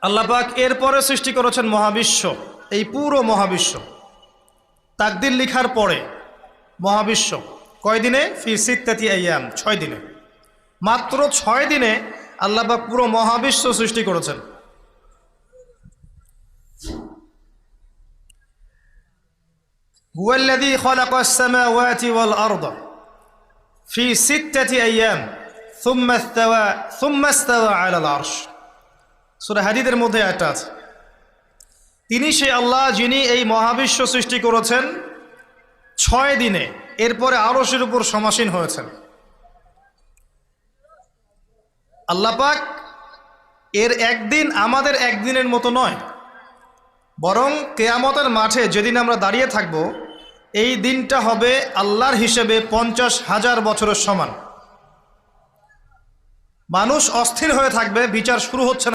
আল্লাহ পাক এরপরে সৃষ্টি করেছেন মহাবিশ্ব, এই পুরো মহাবিশ্ব তাকদীর লিখার পরে মহাবিশ্ব কয় দিনে? ফি সিত্তাতি আইয়াম, 6 দিনে। মাত্র 6 দিনে আল্লাহ পাক পুরো মহাবিশ্ব সৃষ্টি করেছেন। হুয়াল্লাযী খালাকাস সামাওয়াতি ওয়াল আরদা ফি সিত্তাতি আইয়াম সুম্মা ইসতাওয়া আলাল আরশ। সূরা হাদীদের মধ্যে একটা আছে, তিনি সেই আল্লাহ যিনি এই মহাবিশ্ব সৃষ্টি করেছেন 6 দিনে, এরপরে আরশের উপর সমাসীন হয়েছেন। আল্লাহ পাক এর একদিন আমাদের একদিনের মতো নয়, বরং কিয়ামতের মাঠে যেদিন আমরা দাঁড়িয়ে থাকব, এই দিনটা হবে আল্লাহর হিসেবে 50,000 বছরের সমান। মানুষ অস্থির হয়ে থাকবে, বিচার শুরু হচ্ছে না।